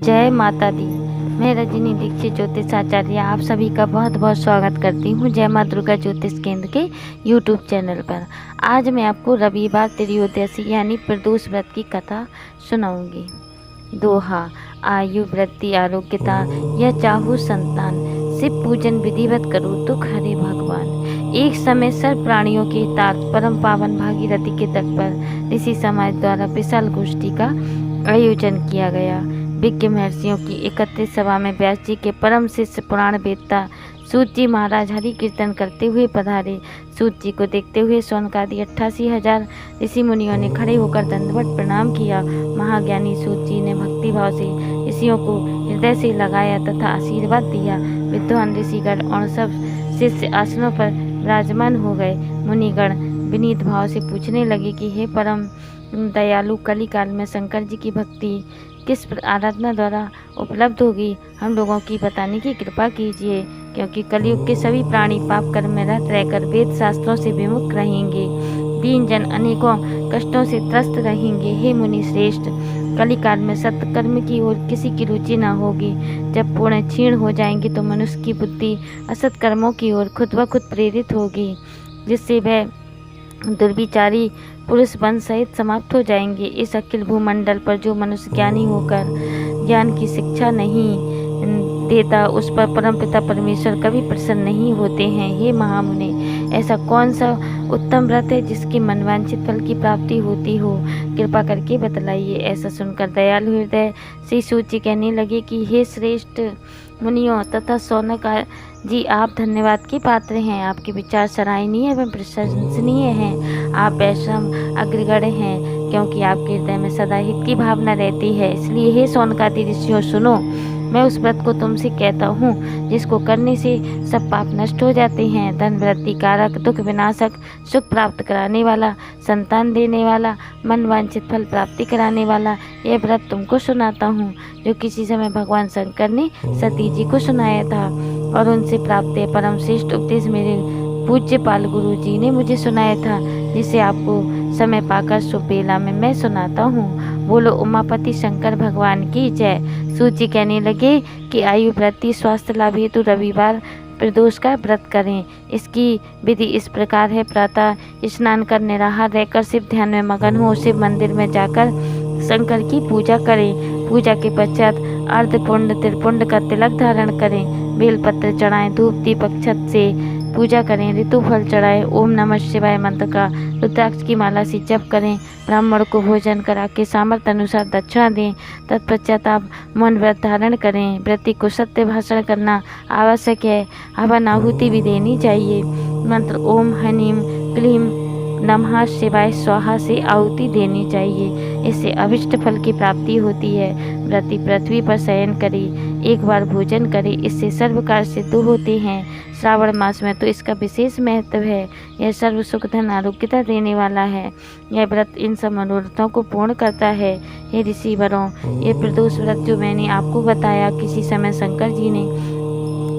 जय माता दी। मैं रजनी दीक्षित ज्योतिष आचार्य आप सभी का बहुत बहुत स्वागत करती हूँ जय माँ दुर्गा ज्योतिष केंद्र के यूट्यूब चैनल पर। आज मैं आपको रविवार त्रयोदशी यानी प्रदोष व्रत की कथा सुनाऊंगी। दोहा, आयु वृद्धि आरोग्यता या चाहू संतान, शिव पूजन विधिवत करो तो हरे भगवान। एक समय सर्व प्राणियों के हितार्थ परम पावन भागीरथी के तट पर ऋषि समाज द्वारा विशाल गोष्ठी का आयोजन किया गया। विज्ञ महर्षियों की एकत्रित सभा में व्यास जी के परम शिष्य पुराण वेदता सूत जी महाराज हरि कीर्तन करते हुए पधारे। सूत जी को देखते हुए शौनकादि 88,000 ऋषि मुनियों ने खड़े होकर दंडवत प्रणाम किया। महाज्ञानी सूत जी ने भक्ति भाव से ऋषियों को हृदय से लगाया तथा आशीर्वाद दिया। विद्वान ऋषिगण और सब शिष्य आसनों पर विराजमान हो गए। मुनिगण विनीत भाव से पूछने लगे कि हे परम दयालु, कली काल में शंकर जी की भक्ति किस आराधना द्वारा उपलब्ध होगी, हम लोगों की बताने की कृपा कीजिए, क्योंकि कलयुग के सभी प्राणी पाप कर्म में रत रहकर वेद शास्त्रों से विमुख रहेंगे। दीन जन अनेकों कष्टों से त्रस्त रहेंगे। हे मुनि श्रेष्ठ, कलिकाल में सत्कर्म की ओर किसी की रुचि न होगी। जब पुण्य क्षीण हो जाएंगे तो मनुष्य की बुद्धि असत कर्मों की ओर खुद ब खुद प्रेरित होगी, जिससे वह दुर्विचारी पुरुष वंश सहित समाप्त हो जाएंगे। इस अखिल भूमंडल पर जो मनुष्य ज्ञानी होकर ज्ञान की शिक्षा नहीं देता, उस पर परमपिता परमेश्वर कभी प्रसन्न नहीं होते हैं। हे महामुने, ऐसा कौन सा उत्तम व्रत है जिसकी मनवांछित फल की प्राप्ति होती हो, कृपा करके बतलाइए। ऐसा सुनकर दयालु हृदय श्री सूत जी कहने लगे कि हे श्रेष्ठ मुनियों तथा शौनक जी, आप धन्यवाद के पात्र हैं। आपके विचार सराहनीय एवं प्रशंसनीय हैं। आप वैष्णव अग्रगण्य हैं, क्योंकि आपके हृदय में सदा हित की भावना रहती है। इसलिए हे शौनकादि ऋषियों, सुनो, मैं उस व्रत को तुमसे कहता हूँ जिसको करने से सब पाप नष्ट हो जाते हैं। धन वृद्धि कारक, दुख विनाशक, सुख प्राप्त कराने वाला, संतान देने वाला, मन वांछित फल प्राप्ति कराने वाला यह व्रत तुमको सुनाता हूँ, जो किसी समय भगवान शंकर ने सती जी को सुनाया था और उनसे प्राप्त है परम श्रेष्ठ उपदेश मेरे पूज्य पाल गुरु जी ने मुझे सुनाया था, जिसे आपको समय पाकर शुभ बेला में मैं सुनाता हूँ। बोलो उमापति शंकर भगवान की जय। सूत जी कहने लगे कि आयु वृद्धि स्वास्थ्य लाभ हेतु रविवार प्रदोष का व्रत करें। इसकी विधि इस प्रकार है। प्रातः स्नान कर निराहार रहकर शिव ध्यान में मगन हो शिव मंदिर में जाकर शंकर की पूजा करें। पूजा के पश्चात अर्धपुंड त्रिपुंड का तिलक धारण करें। बेलपत्र चढ़ाएं, धूप दीपक छत से पूजा करें, ऋतु फल चढ़ाएं, ओम नमः शिवाय मंत्र का रुद्राक्ष की माला से जप करें। ब्राह्मण को भोजन करा के सामर्थ्य अनुसार दक्षिणा दें। तत्पश्चात आप मौन व्रत धारण करें। व्रती को सत्य भाषण करना आवश्यक है। हवन आहुति भी देनी चाहिए। मंत्र ओम हनीम क्लीम नमः शिवाय स्वाहा से आहुति देनी चाहिए। इससे अभिष्ट फल की प्राप्ति होती है। व्रती पृथ्वी पर शयन करे, एक बार भोजन करे, इससे सर्व कार्य सिद्ध होते हैं। श्रावण मास में तो इसका विशेष महत्व है। यह सर्व सुख धन आरोग्यता देने वाला है। यह व्रत इन सब मनोरथों को पूर्ण करता है। हे ऋषि वरों, यह प्रदोष व्रत जो मैंने आपको बताया, किसी समय शंकर जी ने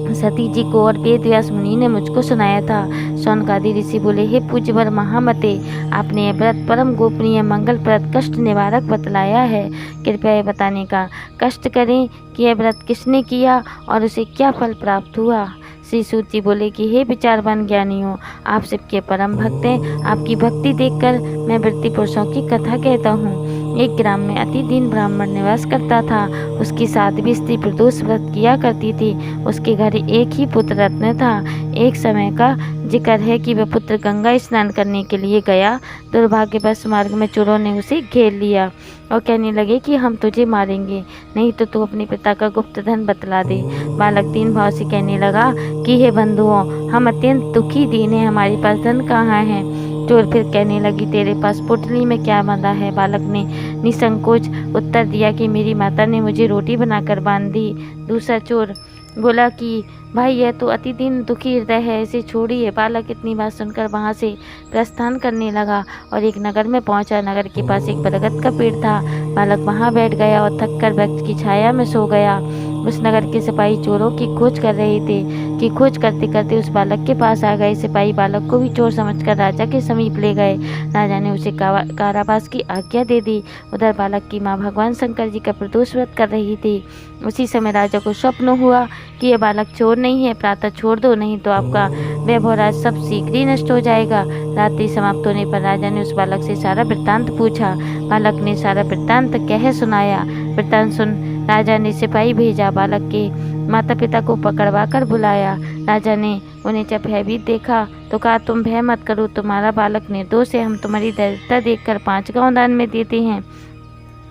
सती जी को और वेद व्यास मुनि ने मुझको सुनाया था। शौनकादि ऋषि बोले, हे पूज्यवर महामते, आपने यह व्रत परम गोपनीय मंगलप्रद कष्ट निवारक बतलाया है। कृपया यह बताने का कष्ट करें कि यह व्रत किसने किया और उसे क्या फल प्राप्त हुआ। श्री सूत जी बोले कि हे विचारवान ज्ञानियों, आप सबके परम भक्त हैं। आपकी भक्ति देखकर मैं वृत्ति पुरुषों की कथा कहता हूँ। एक ग्राम में अति दीन ब्राह्मण निवास करता था। उसकी साध्वी स्त्री प्रदोष व्रत किया करती थी। उसके घर एक ही पुत्र रत्न था। एक समय का जिक्र है कि वह पुत्र गंगा स्नान करने के लिए गया। दुर्भाग्यवश मार्ग में चोरों ने उसे घेर लिया और कहने लगे कि हम तुझे मारेंगे, नहीं तो तू अपने पिता का गुप्त धन बतला दे। बालक दीन भाव से कहने लगा कि हे बंधुओं, हम अत्यंत दुखी दीन हैं, हमारे पास धन कहाँ है। चोर फिर कहने लगी, तेरे पास पोटली में क्या बंधा है। बालक ने निसंकोच उत्तर दिया कि मेरी माता ने मुझे रोटी बनाकर बांध दी। दूसरा चोर बोला कि भाई, यह तो अति दीन दुखी हृदय है, इसे छोड़िए। बालक इतनी बात सुनकर वहाँ से प्रस्थान करने लगा और एक नगर में पहुँचा। नगर के पास एक बरगद का पेड़ था। बालक वहाँ बैठ गया और थककर वृक्ष की छाया में सो गया। उस नगर के सिपाही चोरों की खोज कर रहे थे कि खोज करते करते उस बालक के पास आ गए। सिपाही बालक को भी चोर समझकर राजा के समीप ले गए। राजा ने उसे कारावास की आज्ञा दे दी। उधर बालक की माँ भगवान शंकर जी का प्रदोष व्रत कर रही थी। उसी समय राजा को स्वप्न हुआ कि यह बालक चोर नहीं है, प्रातः छोड़ दो, नहीं तो आपका वैभव राज सब शीघ्र ही नष्ट हो जाएगा। रात्रि समाप्त होने पर राजा ने उस बालक से सारा वृत्तांत पूछा। बालक ने सारा वृत्तांत कह सुनाया। वृत्तांत सुन राजा ने सिपाही भेजा, बालक के माता पिता को पकड़वा कर बुलाया। राजा ने उन्हें जब भयभीत देखा तो कहा, तुम भय मत करो, तुम्हारा बालक निर्दोष है। हम तुम्हारी दरिद्रता देखकर 5 गांव दान में देते हैं।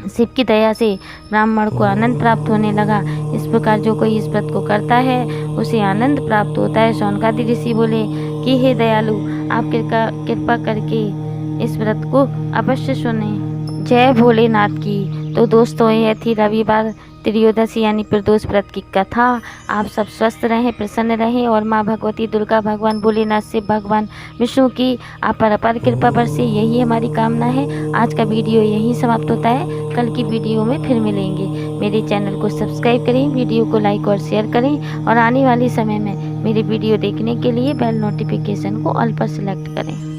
शिव की दया से ब्राह्मण को आनंद प्राप्त होने लगा। इस प्रकार जो कोई इस व्रत को करता है उसे आनंद प्राप्त होता है। शौनकादि ऋषि बोले कि हे दयालु, आप कृपा करके इस व्रत को अवश्य सुने। जय भोलेनाथ की। तो दोस्तों, यह थी रविवार त्रयोदशी यानी प्रदोष व्रत की कथा। आप सब स्वस्थ रहें, प्रसन्न रहें और माँ भगवती दुर्गा, भगवान भोलेनाथ से भगवान विष्णु की आप पर अपार कृपा बरसे, यही हमारी कामना है। आज का वीडियो यहीं समाप्त होता है। कल की वीडियो में फिर मिलेंगे। मेरे चैनल को सब्सक्राइब करें, वीडियो को लाइक और शेयर करें और आने वाले समय में मेरे वीडियो देखने के लिए बेल नोटिफिकेशन को ऑल पर सिलेक्ट करें।